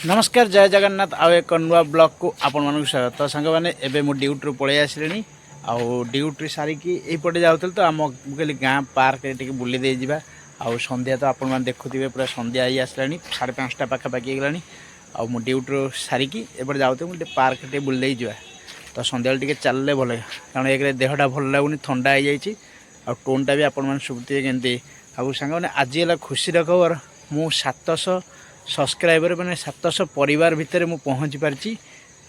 नमस्कार जय जगन्नाथ आउ एक नुआ ब्लॉग को आपण मानक स्वागत। तो सांग मैंने एवं मु ड्यूटी पलि आसिले आउ ड्यूटी सारिकी यपटे जाऊँ तो आम कहली गाँ पार्क बुले दे जावा। आउ संध्या तो आपण मैंने देखुवे पूरा संध्या ही आसला 5:30 पाखापाखि गलानी। आउ मु ड्यूटी सारिकी एपटे जाऊँ मुझे पार्क बुले जावा। तो संध्या टे चलले भल कारण एक देहटा भल लगुनि थंडा हो जाए आ टोनटा भी आपण मैंने शुभुवे केमती। आउ सांग मैंने आज है खुशी खबर मु 700 सब्सक्राइबर मैंने 700 परिवार भितर मु पहुँची पार्ची।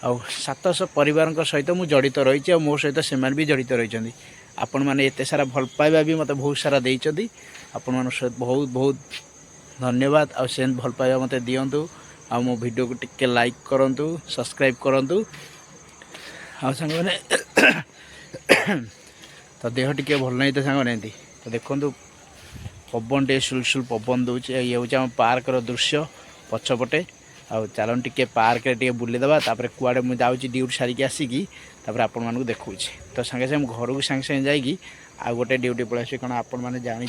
आउ 700 परिवार सहित मु जड़ित रही और मो सहित से भी जड़ित रही। आपण मैंने एत सारा भल पाइबा भी मत बहुत सारा देइचंदी। आपण मान सहित बहुत बहुत धन्यवाद। आ से भल पाइबा मत दियंतु। आ मो वीडियो को टिके लाइक करंतु सब्सक्राइब करंतु। आ संग मैंने तो देह टिके भल नहीं तो सांग नहीं तो देखंतु पवन टे सुलसुल पवन दौर ये हूँ आम पार्क दृश्य पछपटे। आउ चलन टिके पार्क टे बुलेदबा कुआड़े मुझे जाऊँगी ड्यूटी सारिकी आसिकी आपण मानक देखुँ। तो सागे सागे घर को सागे सागे जाकि आउ गोटे ड्यूटी पलि आस कारण आपण मैंने जानी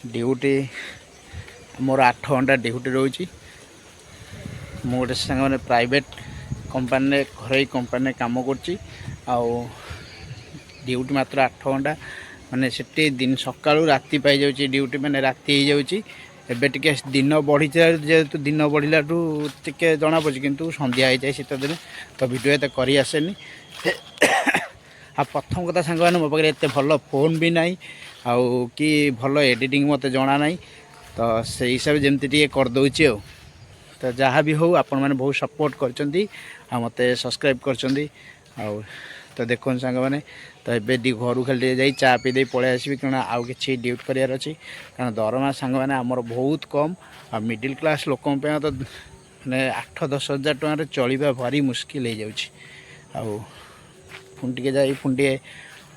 ड्यूटी मोर 8 घंटा ड्यूटी रोची। मु गोटे सागे मैंने प्राइवेट कंपानी घर कंपानी काम कर ड्यूटी मात्र 8 घंटा माने से दिन सका राति पाई जाऊँगी ड्यूटी माने राति हो जाऊँगी। एबे टिके दिन बढ़ी जेहेतु दिन बढ़ला टिके जना पड़ी किंतु संध्या हो जाए शीत दिन तो वीडियो एत कर आसेनी। आ प्रथम कथा सांग मैंने मो पाखे एत भल फोन भी ना आउ कि भल एडिटिंग मत जना ना तो से हिसाब से जमती टे करदे। तो जहाँ भी हो आपण मैंने बहुत सपोर्ट करचंदी आ मते सब्सक्राइब करचंदी। आउ तो देखो सांग मैंने तो ये घर खाली जा चा पी दे पलि आसबि कारण आउ कि ड्यूटी करार अच्छी कारण दरमा सांग मैंने आमर बहुत कम आ मिडिल क्लास लोक तो मैंने 8-10 हज़ार टकर चलवा भारी मुस्किल हो जाऊँ। पुणी टे जा पुणी टे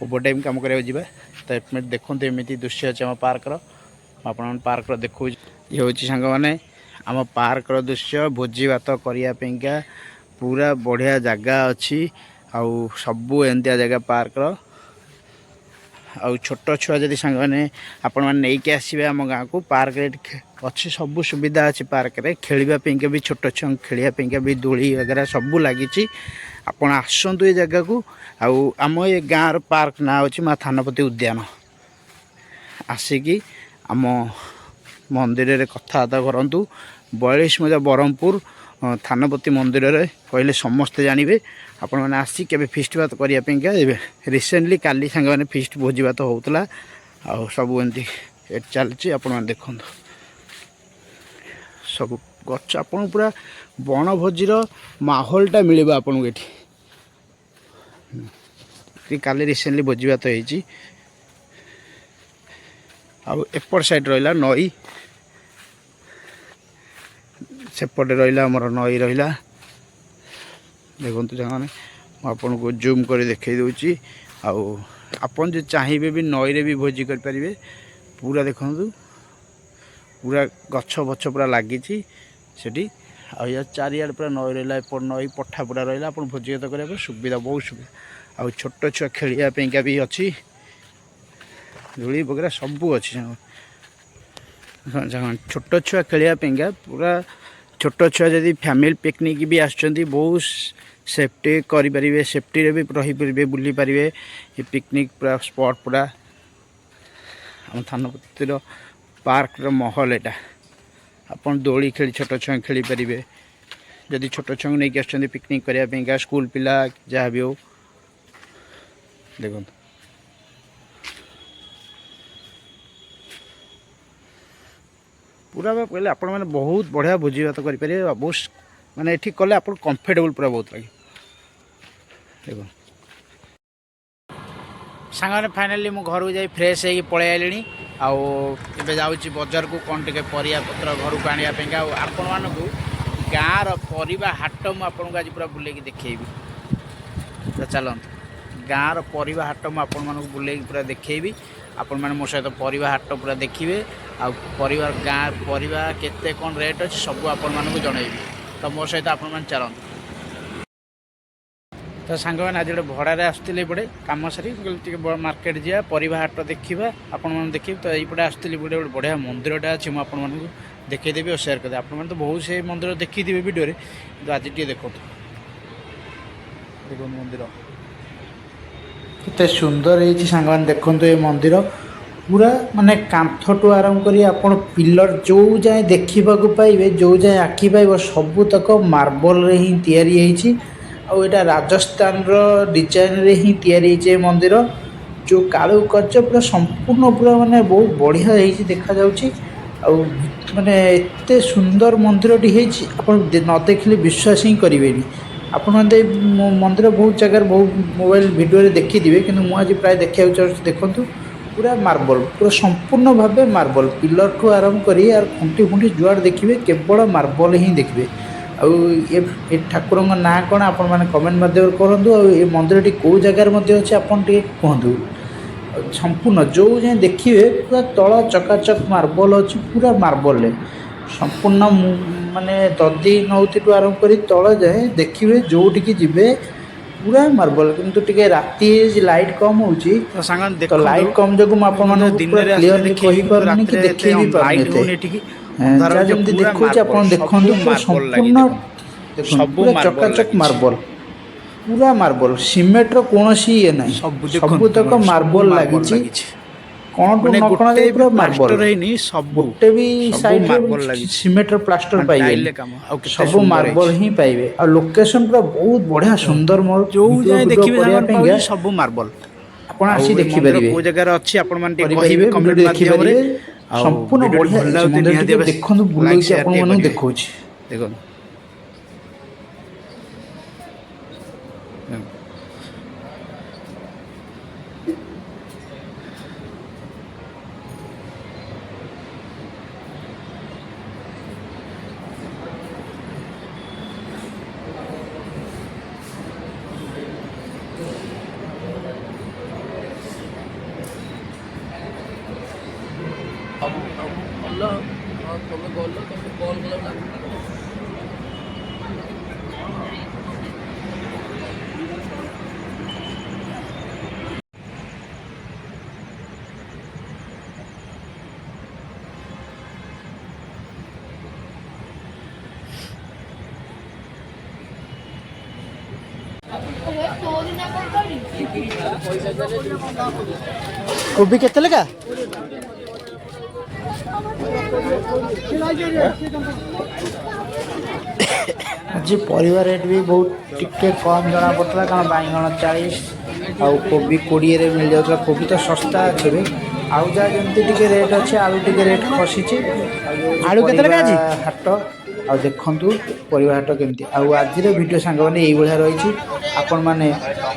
ओवर टाइम कम करा तो देखते एमती दृश्य अच्छे आम पार्कर आप पार्क देखो। ये हूँ सांग मैंने आम पार्क दृश्य भोजी भात करने पूरा बढ़िया जगह अच्छी आउ सबू एमतिया जगह पार्क आउ छोट छुआ जदि सांग मैंने आपण मैंने नहीं आसबे आम गाँव को पार्क अच्छी सबू सुविधा अच्छी पार्क रे खेलवाई भी छोट छुआ खेलवाई भी दोली वगैरह सबू लगी। आपण आसतु ये जगह को आउ आम ये गाँव पार्क ना अच्छी माँ थानपति उद्यान आसिकी आम मंदिर रे कथबार्ता करूँ 42 मजा ब्रह्मपुर थानपति मंदिर रे कहले समस्ते जानवे। आपण मैंने आसी के फिस्ट भात करने रिसेंटली काली सांग मैंने फिस्ट भोजी भात होता आउ सब एमती चलती आपण मैंने देखो सब गच आपन पूरा बण भोजीर माहौलटा मिल आपन ये काली रिसेंटली भोजी भात होती। आउ एपट साइड रहा नई सेपटे रहा आमर नई रहा देखो जहाँ आपन को जूम कर देखे दूची। आपन जो चाहिए भी नई रे भी भोजी करें पूरा देखु पूरा गछ बछ पूरा लगी से चारियाड़ पूरा नई रहा एपट नई पठा पूरा रहा आप भोजी भात करने सुविधा बहुत सुविधा। आउ छोट छुआ खेलवाई भी अच्छी धूली वगैरह सबू अच्छी छोट छुआ खेलवाई पूरा छोट छुआ जदि फैमिली पिकनिक भी आसुँच बहुत सेफ्टी करें सेफ्टी रे भी रहीपर बुली पारे। ये पिकनिक पूरा स्पॉट पूरा आम थानपतिर पार्क महल एटा आपन दोली खेली छोट छुआ खेली पारे जदि छोट छुआ को नहीं आस पिकनिक करने स्कूल पिला जहाँ भी हो देखो पूरा कहले आपण मैंने बहुत बढ़िया भोजी भात करें बहुत माने ये कले आप कंफर्टेबल पूरा बहुत लगे देखो सांग फाइनाली मु घर को जाई फ्रेश हो पलि आइली। आउ जाऊँगी बजार को कौन टे परिया पत्र घर को आने आपण मानक गाँव रहा हाट मुझे आज पूरा बुले देखी। तो चलते गाँव रहा हाट मुझे बुले पूरा देखी आपण मैंने मो सहित परिवा हाट पूरा देखिए आर गाँ परिवा केते कौन रेट अच्छे सब आपण मानक जनइबी। तो मो सहित आपण मैंने चलते तो सांग मैंने आज गोटे भड़े आसुले एपटे कम सारी मार्केट जा परिवा हाट देखा आपण मैंने देखिए तो ये आसुली गोटे गोटे बढ़िया मंदिरटा अच्छी मुझे आपको देखईदेवी और सेयार करदे आपने तो बहुत से मंदिर देखी थे वीडियो तो आज टे देखो देखो मंदिर केते सुंदर है सांग मैंने देखो ये मंदिर पूरा माने कांथटू आरंभ करी आपण पिलर जो जाए देखा पाइबे जो जाए आखि पाइब सबूतक मार्बल रे ही तैयारी होईची और यहाँ राजस्थान डिजाइन रे ही तैयारी मंदिर जो कारुकार्य पूरा संपूर्ण पूरा माने बहुत बढ़िया है देखा जाउची माने एते सुंदर मंदिरटी है आप न देखिले विश्वास ही करेंगे आपण मंदिर बहुत जगह बहुत मोबाइल वीडियो देखी कि मुझे प्राय देखा देखूँ पूरा मार्बल पूरा संपूर्ण भाव मार्बल पिलर ठू आरंभ करी यार खुंटी खुंटी जुआड़ देखिए केवल मार्बल ही देखिए ये ठाकुर ना कौन आपण मैंने कमेंट मध्यम करूँ और ये मंदिर कौ जगार अच्छे आपड़ कहतु संपूर्ण जो जाए देखिए पूरा तल चकाचक मार्बल अच्छी पूरा मार्बल संपूर्ण माने ददी नौती आरंभ कर तल जाए देखिए जोटिकी जीवे पूरा मार्बल किंतु टिके राती लाइट कम होची तो लाइट कम जगु आपण क्लियरली कहि परनी कि देखि भी परनी जमती देखो आपण देखंतु संपूर्ण सब चकाचक मार्बल पूरा मार्बल सीमेंट रो कोनोसी ये नै सब तक मार्बल लागिची कोन तो नकणा दे पूरा मार्बल रहनी सब गोटे भी साइड मार्बल लागी सीमेंट रो प्लास्टर पाइबे सब मार्बल ही पाइबे और लोकेशन पूरा बहुत बढ़िया सुंदर मोर जो जाय देखिबे सब मार्बल आपण आसी देखि परिबे को जगह रे अछि आपण मान कहिबे कमेंट माध्यम रे संपूर्ण बढ़िया देखंतु बुलै छी आपण मन देखौ छी देखो कोबी केते लगा आज परिवार रेट भी बहुत टिके कम जना पड़ता कारण बैगण 40 आउ कोबी 20 रे मिल जाता कोबी तो सस्ता अच्छे भी आउ जा जमती टिके रेट अच्छे आलू टिके रेट खसी आलू केते लगा आज हाट आ देखंतु परिवार हाट केमती आज वीडियो सांग मैंने ये रही आपण मैंने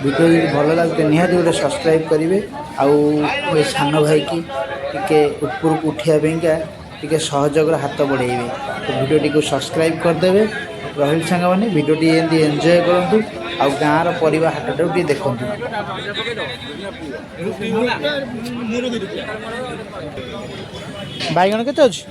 वीडियो जो भल लगे निहाती गोटे सब्सक्राइब करेंगे आउ सान भाई की टिके ऊपर को उठाइया टिके सहयोग हाथ बढ़ेबे तो वीडियो को सब्सक्राइब करदे रही सांग मैंने वीडियो एमती एंजॉय करूँ आ गाँव परिवार हाट टे देखूँ बैगण केते अछि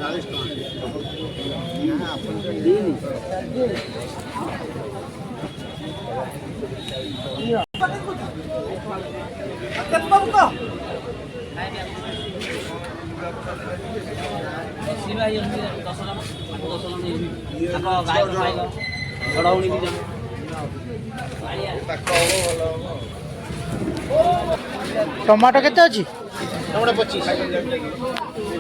टमाटो केते अछि टमाटो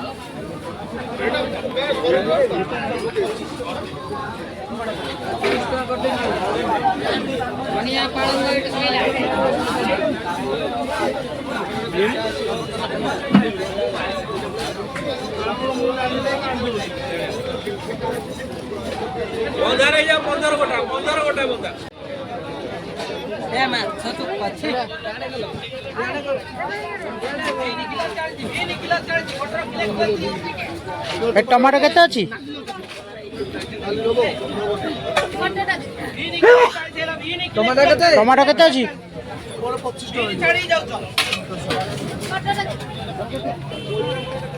15 गोटा बोलता टमाटो केते अछि टमाटो केते अछि 25 टका